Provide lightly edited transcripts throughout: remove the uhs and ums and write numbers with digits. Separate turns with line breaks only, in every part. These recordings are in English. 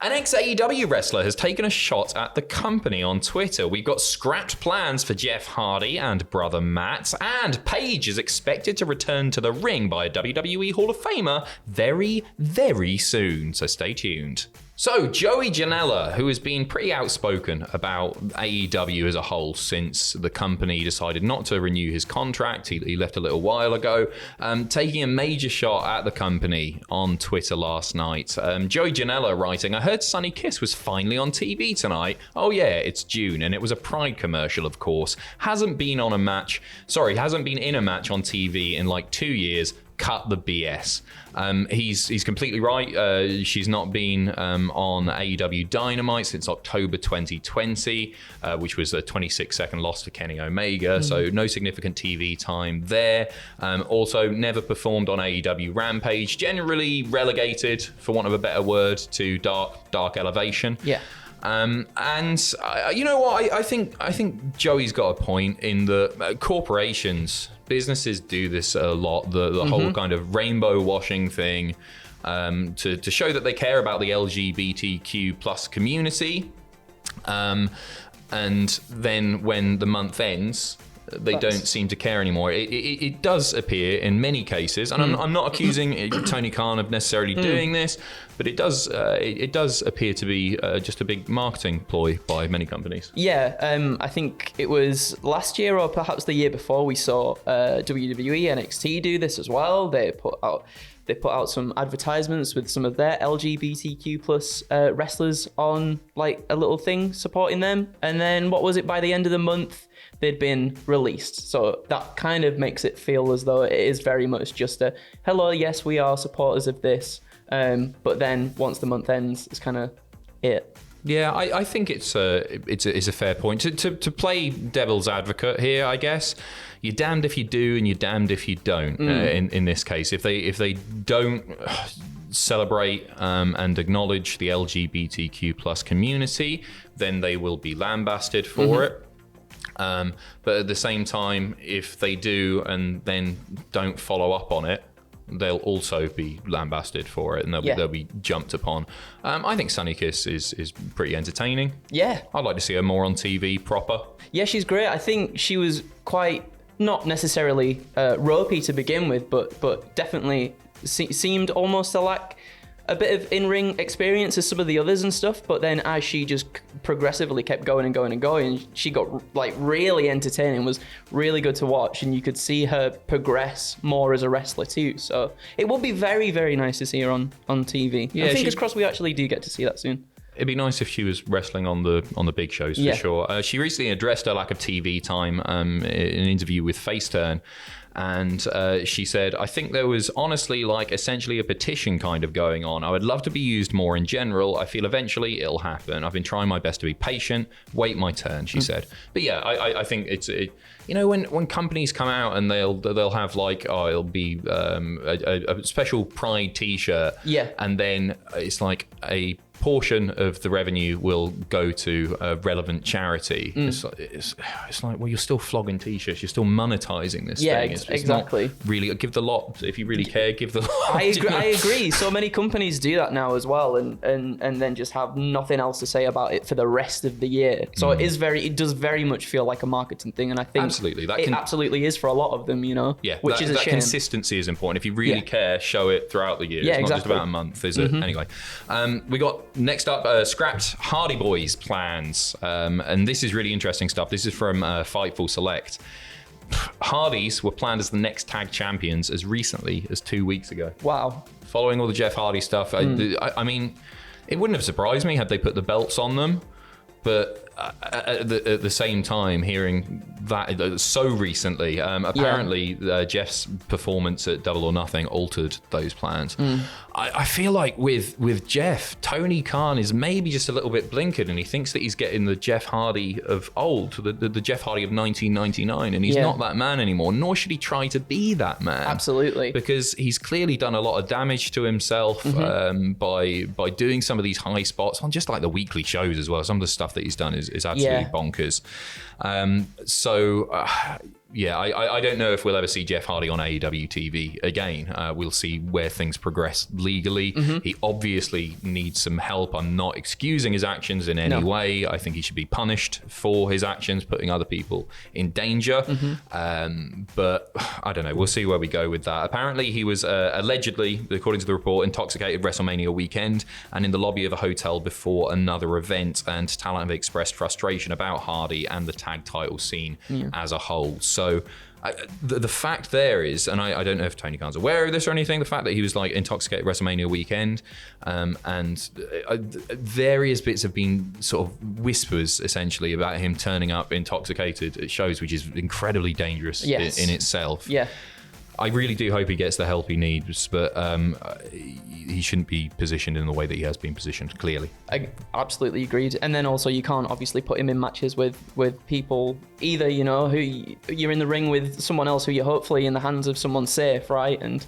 An ex-AEW wrestler has taken a shot at the company on Twitter. We've got scrapped plans for Jeff Hardy and brother Matt, and Paige is expected to return to the ring by a WWE Hall of Famer very, very soon, so stay tuned. So, Joey Janella, who has been pretty outspoken about AEW as a whole since the company decided not to renew his contract, he left a little while ago, taking a major shot at the company on Twitter last night. Joey Janella writing, I heard Sonny Kiss was finally on TV tonight. Oh yeah, it's June, and it was a Pride commercial, of course. Hasn't been in a match on TV in like 2 years. Cut the BS. He's completely right. She's not been on AEW Dynamite since October 2020, which was a 26-second loss to Kenny Omega, so no significant TV time there. Also, never performed on AEW Rampage, generally relegated, for want of a better word, to Dark Elevation.
Yeah.
You know what? I think Joey's got a point in the corporations, businesses do this a lot. The whole kind of rainbow washing thing, to show that they care about the LGBTQ plus community, and then when the month ends, they don't seem to care anymore. It does appear in many cases, and I'm not accusing Tony Khan of necessarily doing this, but it does appear to be just a big marketing ploy by many companies.
Yeah, I think it was last year or perhaps the year before we saw WWE NXT do this as well. They put out some advertisements with some of their LGBTQ plus wrestlers on, like a little thing supporting them, and then what was it, by the end of the month they'd been released. So that kind of makes it feel as though it is very much just a hello, yes, we are supporters of this, but then once the month ends, it's kind of it.
Yeah, I think it's a fair point. To play devil's advocate here, I guess, you're damned if you do and you're damned if you don't. In this case, if they don't celebrate and acknowledge the LGBTQ plus community, then they will be lambasted for it. But at the same time, if they do and then don't follow up on it, they'll also be lambasted for it, and they'll be jumped upon. I think Sonny Kiss is pretty entertaining. Yeah. I'd like to see her more on TV proper. Yeah, she's great. I think she was quite, not necessarily ropey to begin with, but definitely seemed almost to lack a bit of in-ring experience as some of the others and stuff, but then as she just progressively kept going and going and going, she got like really entertaining, was really good to watch, and you could see her progress more as a wrestler too. So it would be very, very nice to see her on TV. Yeah, and fingers crossed we actually do get to see that soon. It'd be nice if she was wrestling on the big shows for sure. She recently addressed her lack of TV time in an interview with Faceturn. And she said, I think there was honestly like essentially a petition kind of going on. I would love to be used more in general. I feel eventually it'll happen. I've been trying my best to be patient. Wait my turn, she said. But yeah, I think you know, when companies come out and they'll have like, it'll be a special Pride t-shirt. Yeah. And then it's like a portion of the revenue will go to a relevant charity. It's like, well, you're still flogging t-shirts, you're still monetizing this thing. It's exactly. Not really, give the lot. If you really care, give the lot.
I agree. So many companies do that now as well, and then just have nothing else to say about it for the rest of the year. So it does very much feel like a marketing thing, and I think absolutely absolutely is for a lot of them, you know.
Yeah,
which is a shame.
That consistency is important. If you really care, show it throughout the year. It's not just about a month, is it? Anyway, we got next up, scrapped Hardy Boys plans, and this is really interesting stuff. This is from Fightful Select. Hardys were planned as the next tag champions as recently as 2 weeks ago.
Wow.
Following all the Jeff Hardy stuff, I mean, it wouldn't have surprised me had they put the belts on them, but at the same time, hearing that so recently, apparently Jeff's performance at Double or Nothing altered those plans. I feel like with Jeff, Tony Khan is maybe just a little bit blinkered, and he thinks that he's getting the Jeff Hardy of old, the Jeff Hardy of 1999, and he's not that man anymore, nor should he try to be that man.
Absolutely.
Because he's clearly done a lot of damage to himself by doing some of these high spots on just like the weekly shows as well. Some of the stuff that he's done is absolutely bonkers. yeah, I don't know if we'll ever see Jeff Hardy on AEW TV again. We'll see where things progress legally. He obviously needs some help. I'm not excusing his actions in any way. I think he should be punished for his actions, putting other people in danger. But I don't know. We'll see where we go with that. Apparently, he was allegedly, according to the report, intoxicated WrestleMania weekend and in the lobby of a hotel before another event. And talent have expressed frustration about Hardy and the tag title scene as a whole. So the fact there is, and I don't know if Tony Khan's aware of this or anything, the fact that he was like intoxicated WrestleMania weekend, and various bits have been sort of whispers essentially about him turning up intoxicated at shows, which is incredibly dangerous in itself. Yeah. I really do hope he gets the help he needs, but he shouldn't be positioned in the way that he has been positioned, clearly.
I absolutely agreed. And then also you can't obviously put him in matches with people either, you know, who you're in the ring with someone else who you're hopefully in the hands of someone safe, right? And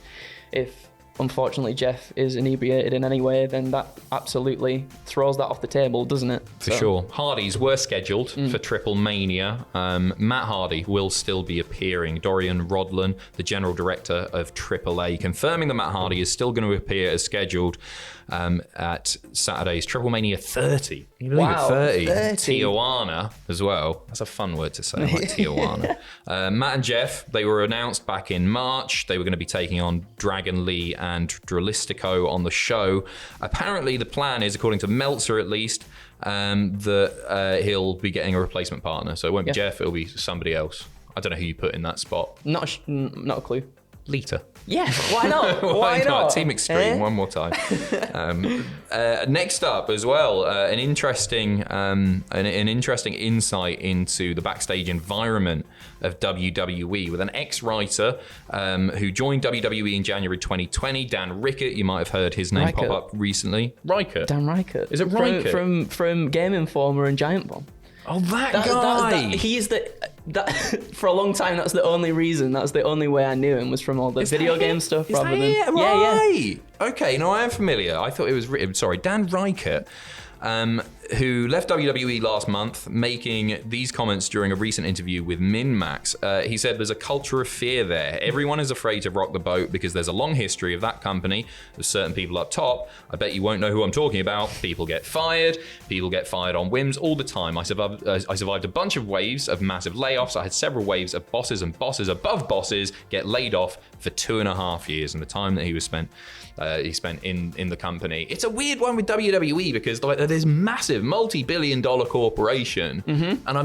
if unfortunately Jeff is inebriated in any way, then that absolutely throws that off the table, doesn't it?
For sure. Hardys were scheduled for Triple Mania. Matt Hardy will still be appearing. Dorian Rodlan, the general director of AAA, confirming that Matt Hardy is still going to appear as scheduled at Saturday's Triple Mania 30. Can you believe it? 30. Tijuana as well. That's a fun word to say, like Tijuana. Matt and Jeff, they were announced back in March. They were going to be taking on Dragon Lee and Dralistico on the show. Apparently the plan is, according to Meltzer at least, that he'll be getting a replacement partner. So it won't be Jeff, it'll be somebody else. I don't know who you put in that spot.
Not a clue.
Lita.
Yeah, why not?
Why not? Team Extreme, one more time. Next up as well, an interesting insight into the backstage environment of WWE with an ex-writer who joined WWE in January 2020, Dan Rickett. You might have heard his name pop up recently. Rickett?
Dan Rickett.
Is it Rickett?
From Game Informer and Giant Bomb.
Oh, that guy!
He's for a long time, that's the only way I knew him, was from all the video game stuff rather than...
Yeah. Okay, no, I am familiar. I thought it was written... Sorry, Dan Rickett, who left WWE last month, making these comments during a recent interview with MinMax. He said there's a culture of fear there. Everyone is afraid to rock the boat because there's a long history of that company. There's certain people up top. I bet you won't know who I'm talking about. People get fired. People get fired on whims all the time. I survived a bunch of waves of massive layoffs. I had several waves of bosses and bosses above bosses get laid off for 2.5 years, and the time that he spent in the company. It's a weird one with WWE because like there's massive multi-billion-dollar corporation, and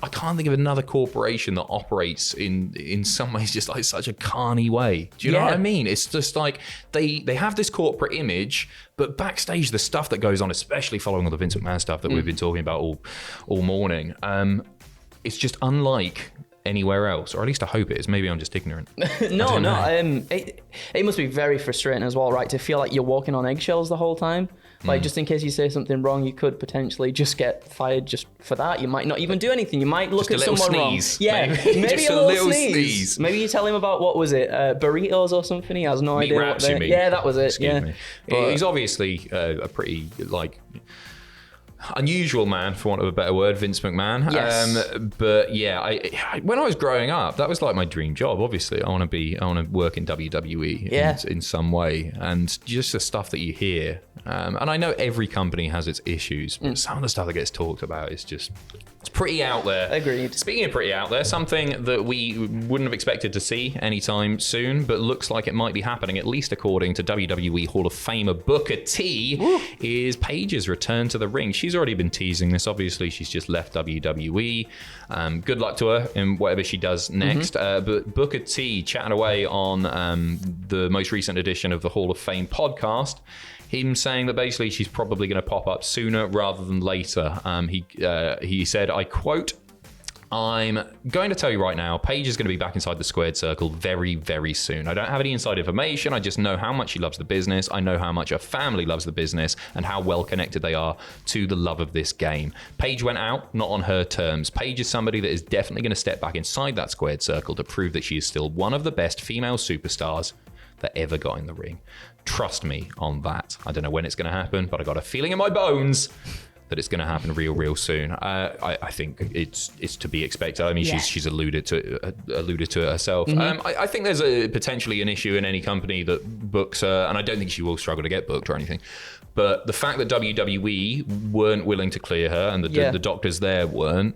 I can't think of another corporation that operates in some ways just like such a carny way. Do you know what I mean? It's just like they have this corporate image, but backstage the stuff that goes on, especially following all the Vince McMahon stuff that we've been talking about all morning, it's just unlike anywhere else, or at least I hope it is. Maybe I'm just ignorant.
No. It must be very frustrating as well, right? To feel like you're walking on eggshells the whole time. Like, just in case you say something wrong, you could potentially just get fired just for that. You might not even do anything. You might look at someone
sneeze.
Wrong. Yeah, maybe
just a little sneeze.
Maybe you tell him about, what was it, burritos or something? He has no idea what
they...
Yeah, that was it.
Excuse me. But he's obviously a pretty, like... unusual man, for want of a better word, Vince McMahon.
Yes.
But yeah, I when I was growing up, that was like my dream job. Obviously, I want to work in WWE in some way, and just the stuff that you hear. And I know every company has its issues, but some of the stuff that gets talked about is just... it's pretty out there.
Agreed.
Speaking of pretty out there, something that we wouldn't have expected to see anytime soon, but looks like it might be happening, at least according to WWE Hall of Famer Booker T, is Paige's return to the ring. She's already been teasing this. Obviously, she's just left WWE. Good luck to her in whatever she does next. But Booker T chatting away on the most recent edition of the Hall of Fame podcast, him saying that basically she's probably going to pop up sooner rather than later. He said, I quote, "I'm going to tell you right now, Paige is going to be back inside the squared circle very, very soon. I don't have any inside information. I just know how much she loves the business. I know how much her family loves the business and how well connected they are to the love of this game. Paige went out, not on her terms. Paige is somebody that is definitely going to step back inside that squared circle to prove that she is still one of the best female superstars that ever got in the ring. Trust me on that. I don't know when it's going to happen, but I got a feeling in my bones that it's going to happen real soon. I think it's to be expected. I mean, she's alluded to it herself. I think there's potentially an issue in any company that books her, and I don't think she will struggle to get booked or anything. But the fact that WWE weren't willing to clear her and the doctors there weren't,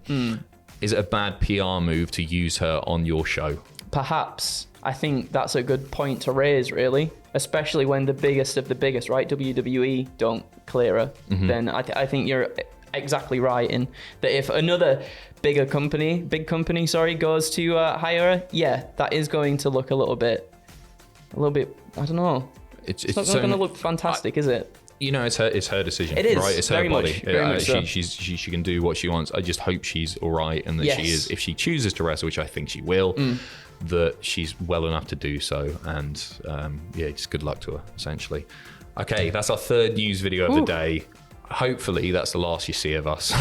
is it a bad PR move to use her on your show? Perhaps.
I think that's a good point to raise, really, especially when the biggest of the biggest, right, WWE don't clear her. Then I think you're exactly right in that if another big company, goes to hire her, that is going to look a little bit, I don't know. It's not going to look fantastic, is it?
You know, it's her decision.
It is,
right? It's her
very
body.
Much, very much so.
She can do what she wants. I just hope she's all right, and that she is. If she chooses to wrestle, which I think she will, that she's well enough to do so. And just good luck to her, essentially. Okay, that's our third news video of the day. Hopefully that's the last you see of us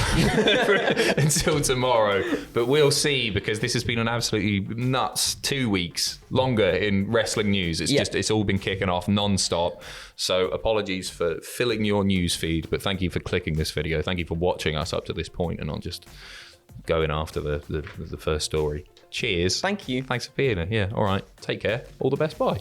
until tomorrow, but we'll see, because this has been an absolutely nuts 2 weeks longer in wrestling news. It's all been kicking off non-stop, so apologies for filling your news feed, but thank you for clicking this video. Thank you for watching us up to this point and not just going after the first story. Cheers.
Thank you.
Thanks for being here. All right, take care, all the best, bye.